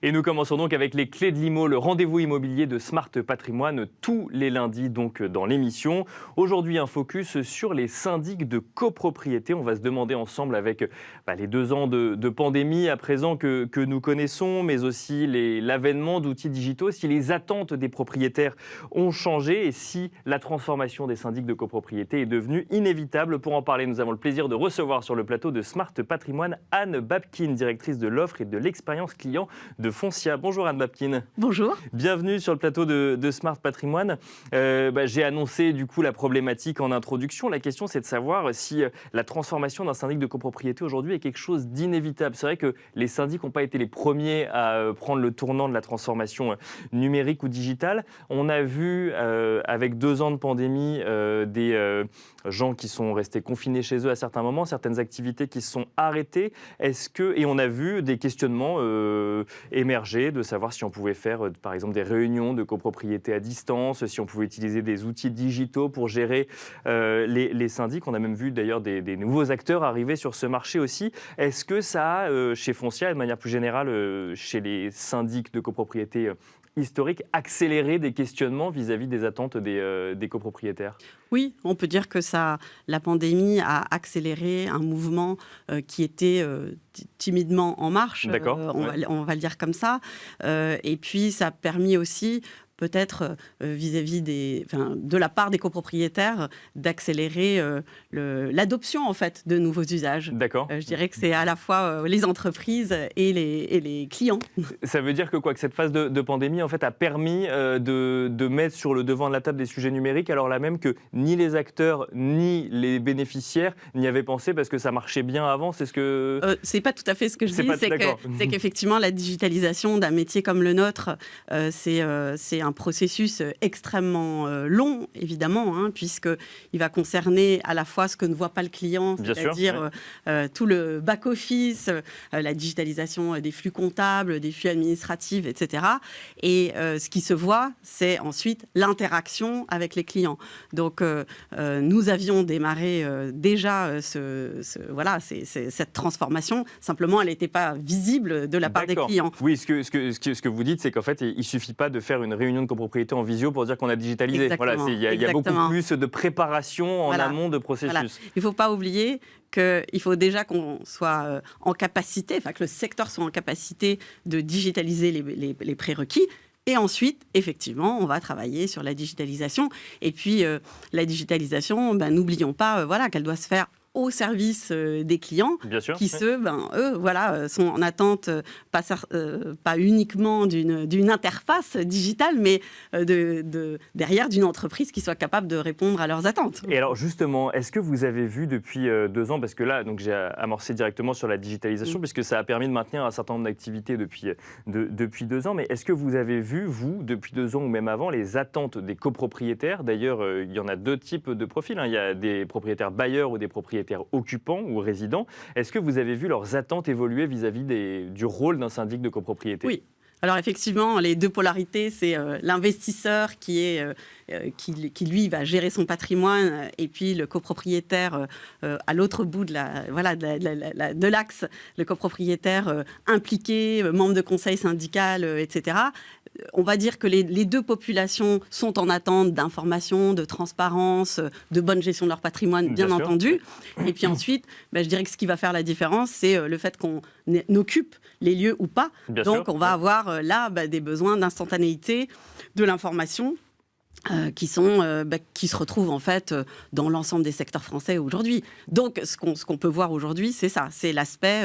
Et nous commençons donc avec les clés de l'IMO, le rendez-vous immobilier de Smart Patrimoine, tous les lundis donc dans l'émission. Aujourd'hui, un focus sur les syndics de copropriété. On va se demander ensemble avec les 2 ans de pandémie à présent que nous connaissons, mais aussi l'avènement d'outils digitaux, si les attentes des propriétaires ont changé et si la transformation des syndics de copropriété est devenue inévitable. Pour en parler, nous avons le plaisir de recevoir sur le plateau de Smart Patrimoine Anne Babkin, directrice de l'offre et de l'expérience client de Foncia. Bonjour Anne Babkin. Bonjour. Bienvenue sur le plateau de Smart Patrimoine. J'ai annoncé du coup la problématique en introduction. La question, c'est de savoir si la transformation d'un syndic de copropriété aujourd'hui est quelque chose d'inévitable. C'est vrai que les syndics n'ont pas été les premiers à prendre le tournant de la transformation numérique ou digitale. On a vu avec 2 ans de pandémie des gens qui sont restés confinés chez eux à certains moments, certaines activités qui se sont arrêtées. Et on a vu des questionnements émerger de savoir si on pouvait faire par exemple des réunions de copropriété à distance, si on pouvait utiliser des outils digitaux pour gérer les syndics. On a même vu d'ailleurs des nouveaux acteurs arriver sur ce marché aussi. Est-ce que ça a, chez Foncia et de manière plus générale chez les syndics de copropriété historiques, accéléré des questionnements vis-à-vis des attentes des copropriétaires ? Oui, on peut dire que la pandémie a accéléré un mouvement qui était timidement en marche, on va le dire comme ça. Et puis, ça a permis aussi peut-être vis-à-vis de la part des copropriétaires, d'accélérer l'adoption en fait de nouveaux usages. D'accord. Je dirais que c'est à la fois les entreprises et les clients. Ça veut dire que cette phase de pandémie en fait a permis de mettre sur le devant de la table des sujets numériques, alors là même que ni les acteurs ni les bénéficiaires n'y avaient pensé parce que ça marchait bien avant. C'est ce que c'est pas tout à fait ce que je dis. C'est qu'effectivement la digitalisation d'un métier comme le nôtre, c'est un processus extrêmement long, évidemment, puisqu'il va concerner à la fois ce que ne voit pas le client, c'est-à-dire tout le back-office, la digitalisation des flux comptables, des flux administratifs, etc. Et ce qui se voit, c'est ensuite l'interaction avec les clients. Donc, nous avions démarré déjà cette transformation. Simplement, elle n'était pas visible de la part des clients. Oui, ce que vous dites, c'est qu'en fait, il ne suffit pas de faire une réunion de copropriété en visio pour dire qu'on a digitalisé. Il y a beaucoup plus de préparation en amont de processus. Voilà. Il ne faut pas oublier qu'il faut déjà qu'on soit en capacité, que le secteur soit en capacité de digitaliser les prérequis. Et ensuite, effectivement, on va travailler sur la digitalisation. Et puis, la digitalisation, n'oublions pas qu'elle doit se faire au service des clients, qui sont en attente pas uniquement d'une interface digitale, mais derrière d'une entreprise qui soit capable de répondre à leurs attentes. Et alors justement, est-ce que vous avez vu depuis 2 ans, parce que là, donc j'ai amorcé directement sur la digitalisation, puisque ça a permis de maintenir un certain nombre d'activités depuis 2 ans, mais est-ce que vous avez vu, vous, depuis 2 ans ou même avant, les attentes des copropriétaires ? D'ailleurs, il y en a 2 types de profils, Il y a des propriétaires bailleurs ou des propriétaires occupants ou résidents. Est-ce que vous avez vu leurs attentes évoluer vis-à-vis du rôle d'un syndic de copropriété ? Oui. Alors effectivement, les 2 polarités, c'est l'investisseur qui lui va gérer son patrimoine, et puis le copropriétaire à l'autre bout de l'axe, le copropriétaire impliqué, membre de conseil syndical, etc. On va dire que les 2 populations sont en attente d'informations, de transparence, de bonne gestion de leur patrimoine, bien entendu. Et puis ensuite, je dirais que ce qui va faire la différence, c'est le fait qu'on occupe les lieux ou pas. Donc on va avoir là des besoins d'instantanéité de l'information qui se retrouvent en fait dans l'ensemble des secteurs français aujourd'hui. Donc ce qu'on peut voir aujourd'hui, c'est ça, c'est l'aspect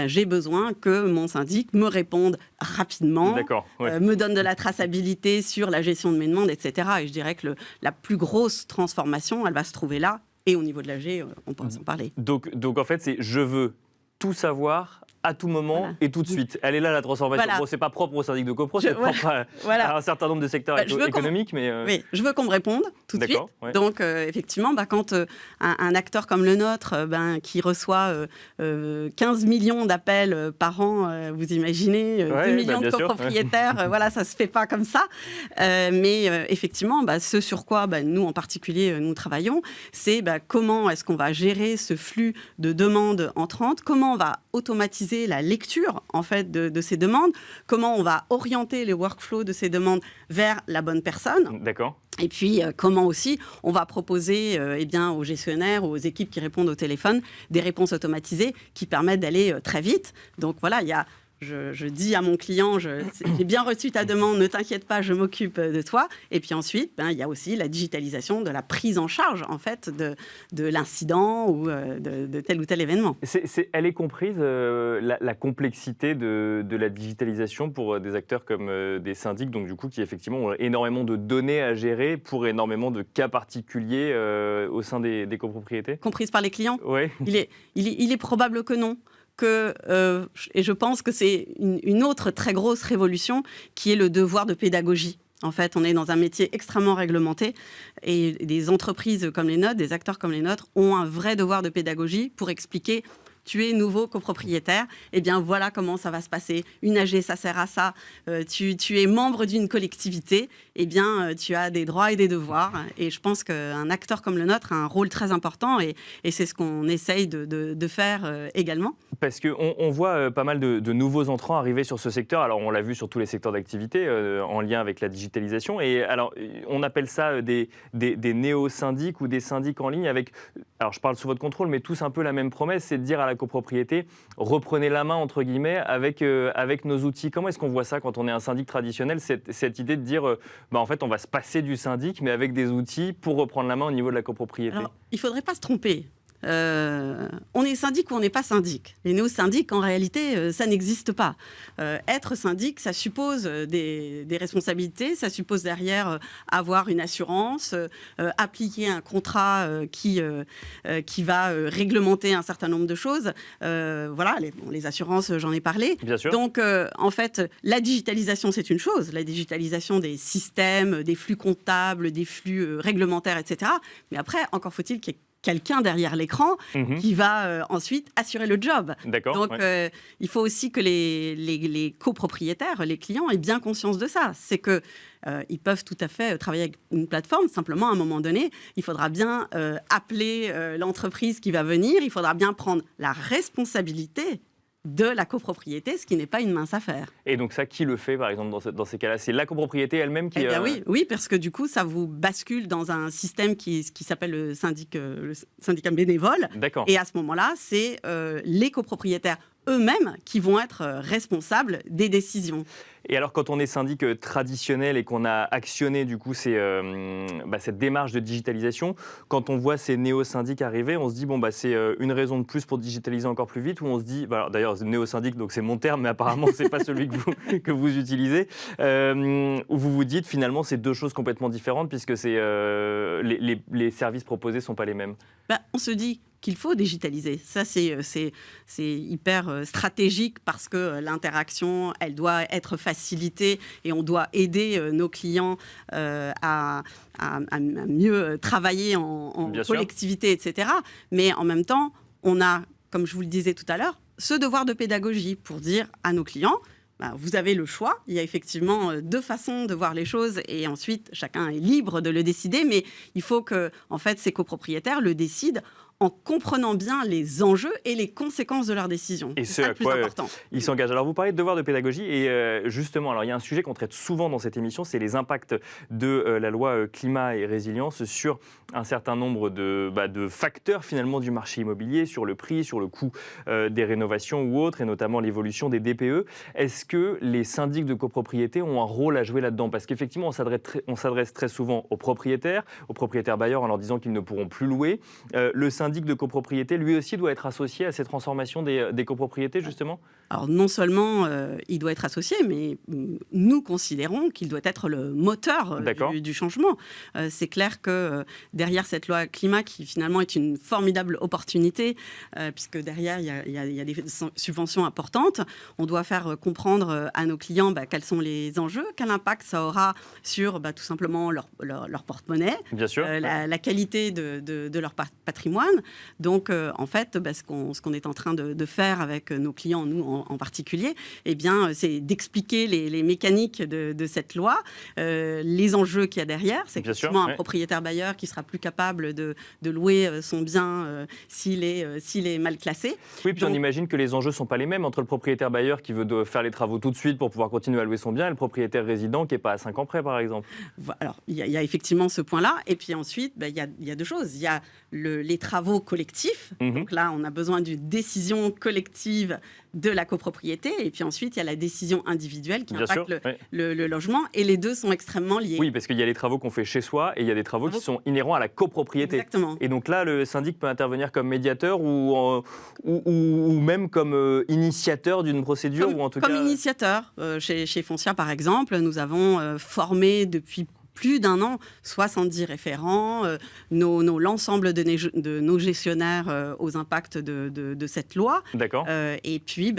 j'ai besoin que mon syndic me réponde rapidement, me donne de la traçabilité sur la gestion de mes demandes, etc. Et je dirais que la plus grosse transformation, elle va se trouver là, et au niveau de l'AG, on pourra s'en parler. Donc en fait, c'est je veux tout savoir à tout moment et tout de suite. Elle est là, la transformation. Bon, c'est pas propre au syndic de copro, c'est propre à un certain nombre de secteurs économiques. Oui, je veux qu'on me réponde tout de suite. Donc, effectivement, quand un acteur comme le nôtre, qui reçoit 15 millions d'appels par an, vous imaginez, 2 millions de copropriétaires, ça se fait pas comme ça. Mais effectivement, ce sur quoi nous, en particulier, nous travaillons, c'est comment est-ce qu'on va gérer ce flux de demandes entrantes, comment on va automatiser automatiser la lecture en fait de ces demandes, comment on va orienter les workflows de ces demandes vers la bonne personne. D'accord. Et puis, comment aussi on va proposer aux gestionnaires, aux équipes qui répondent au téléphone, des réponses automatisées qui permettent d'aller très vite. Donc voilà, il y a... Je dis à mon client, j'ai bien reçu ta demande, ne t'inquiète pas, je m'occupe de toi. Et puis ensuite, il y a aussi la digitalisation de la prise en charge en fait, de l'incident ou de tel ou tel événement. Elle est comprise, la complexité de la digitalisation pour des acteurs comme des syndics, donc du coup, qui effectivement ont énormément de données à gérer pour énormément de cas particuliers au sein des copropriétés. Comprise par les clients ? Oui. Il est probable que non. Et je pense que c'est une autre très grosse révolution qui est le devoir de pédagogie. En fait, on est dans un métier extrêmement réglementé et des entreprises comme les nôtres, des acteurs comme les nôtres, ont un vrai devoir de pédagogie pour expliquer tu es nouveau copropriétaire, eh bien voilà comment ça va se passer. Une AG, ça sert à ça. Tu es membre d'une collectivité, eh bien tu as des droits et des devoirs. Et je pense qu'un acteur comme le nôtre a un rôle très important et c'est ce qu'on essaye de faire également. Parce qu'on voit pas mal de nouveaux entrants arriver sur ce secteur. Alors on l'a vu sur tous les secteurs d'activité en lien avec la digitalisation. Et alors on appelle ça des néo-syndics ou des syndics en ligne avec, alors je parle sous votre contrôle, mais tous un peu la même promesse, c'est de dire à la copropriété, reprenez la main, entre guillemets, avec nos outils. Comment est-ce qu'on voit ça quand on est un syndic traditionnel, cette idée de dire, en fait, on va se passer du syndic, mais avec des outils pour reprendre la main au niveau de la copropriété? Alors, il ne faudrait pas se tromper. On est syndic ou on n'est pas syndic. Les néo-syndics, en réalité, ça n'existe pas. Être syndic, ça suppose des responsabilités, ça suppose derrière avoir une assurance, appliquer un contrat qui va réglementer un certain nombre de choses. Voilà, les assurances, j'en ai parlé. Bien sûr. Donc, en fait, la digitalisation, c'est une chose. La digitalisation des systèmes, des flux comptables, des flux réglementaires, etc. Mais après, encore faut-il qu'il y ait quelqu'un derrière l'écran qui va ensuite assurer le job. D'accord. Donc, il faut aussi que les copropriétaires, les clients, aient bien conscience de ça. C'est que ils peuvent tout à fait travailler avec une plateforme. Simplement, à un moment donné, il faudra bien appeler l'entreprise qui va venir. Il faudra bien prendre la responsabilité de la copropriété, ce qui n'est pas une mince affaire. Et donc ça, qui le fait, par exemple, dans ces cas-là? C'est la copropriété elle-même qui... Eh bien oui, parce que du coup, ça vous bascule dans un système qui s'appelle le syndicat bénévole. D'accord. Et à ce moment-là, c'est les copropriétaires eux-mêmes qui vont être responsables des décisions. Et alors, quand on est syndic traditionnel et qu'on a actionné du coup cette démarche de digitalisation, quand on voit ces néo-syndics arriver, on se dit c'est une raison de plus pour digitaliser encore plus vite, ou on se dit, d'ailleurs néo-syndic, donc c'est mon terme, mais apparemment c'est pas celui que vous utilisez, où vous vous dites finalement c'est deux choses complètement différentes puisque les services proposés sont pas les mêmes. On se dit qu'il faut digitaliser. Ça, c'est hyper stratégique parce que l'interaction, elle doit être facilitée et on doit aider nos clients à mieux travailler en collectivité, etc. Mais en même temps, on a, comme je vous le disais tout à l'heure, ce devoir de pédagogie pour dire à nos clients, vous avez le choix. Il y a effectivement deux façons de voir les choses et ensuite, chacun est libre de le décider. Mais il faut que, en fait, ces copropriétaires le décident en comprenant bien les enjeux et les conséquences de leurs décisions. Et c'est ça le plus important. Ils s'engagent. Alors, vous parlez de devoir de pédagogie et justement, alors, il y a un sujet qu'on traite souvent dans cette émission, c'est les impacts de la loi climat et résilience sur un certain nombre de facteurs finalement du marché immobilier, sur le prix, sur le coût des rénovations ou autres, et notamment l'évolution des DPE. Est-ce que les syndics de copropriété ont un rôle à jouer là-dedans? Parce qu'effectivement, on s'adresse très souvent aux propriétaires bailleurs en leur disant qu'ils ne pourront plus louer. Le syndic de copropriété, lui aussi, doit être associé à ces transformations des copropriétés, justement? Alors, non seulement il doit être associé, mais nous considérons qu'il doit être le moteur du changement. C'est clair que derrière cette loi climat, qui finalement est une formidable opportunité, puisque derrière, il y a des subventions importantes, on doit faire comprendre à nos clients quels sont les enjeux, quel impact ça aura sur tout simplement leur porte-monnaie, Bien sûr, la qualité de leur patrimoine. patrimoine. Donc, en fait, ce qu'on est en train de faire avec nos clients, nous en particulier, eh bien, c'est d'expliquer les mécaniques de cette loi, les enjeux qu'il y a derrière. C'est effectivement un propriétaire bailleur qui sera plus capable de louer son bien s'il est mal classé. Oui, puis on imagine que les enjeux ne sont pas les mêmes entre le propriétaire bailleur qui veut faire les travaux tout de suite pour pouvoir continuer à louer son bien et le propriétaire résident qui n'est pas à 5 ans près, par exemple. Alors, il y a effectivement ce point-là. Et puis ensuite, il y a deux choses. Il y a les travaux collectifs. Donc là, on a besoin d'une décision collective de la copropriété. Et puis ensuite, il y a la décision individuelle qui impacte le logement. Et les deux sont extrêmement liés. Oui, parce qu'il y a les travaux qu'on fait chez soi et il y a des travaux qui sont inhérents à la copropriété. Exactement. Et donc là, le syndic peut intervenir comme médiateur ou même comme initiateur d'une procédure ou en tout comme cas... initiateur. Chez Foncia, par exemple, nous avons formé depuis plus d'1 an, 70 référents, l'ensemble de nos gestionnaires aux impacts de cette loi. D'accord. Et puis,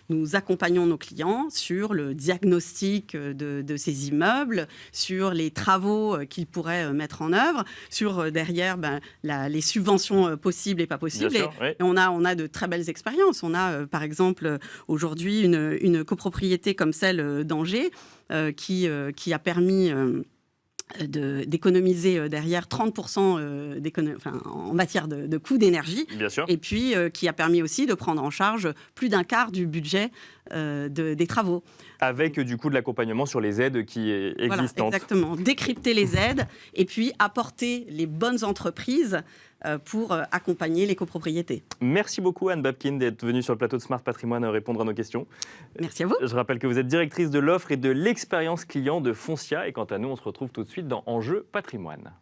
nous accompagnons nos clients sur le diagnostic de ces immeubles, sur les travaux qu'ils pourraient mettre en œuvre, sur derrière les subventions possibles et pas possibles. Bien sûr, et on a de très belles expériences. On a, par exemple, aujourd'hui une copropriété comme celle d'Angers qui a permis... d'économiser derrière 30% en matière de coûts d'énergie. Bien sûr. Et puis qui a permis aussi de prendre en charge plus d'un quart du budget des travaux. Avec du coup de l'accompagnement sur les aides qui est existantes. Voilà, exactement. Décrypter les aides et puis apporter les bonnes entreprises pour accompagner les copropriétés. Merci beaucoup Anne Babkin d'être venue sur le plateau de Smart Patrimoine répondre à nos questions. Merci à vous. Je rappelle que vous êtes directrice de l'offre et de l'expérience client de Foncia. Et quant à nous, on se retrouve tout de suite dans Enjeu Patrimoine.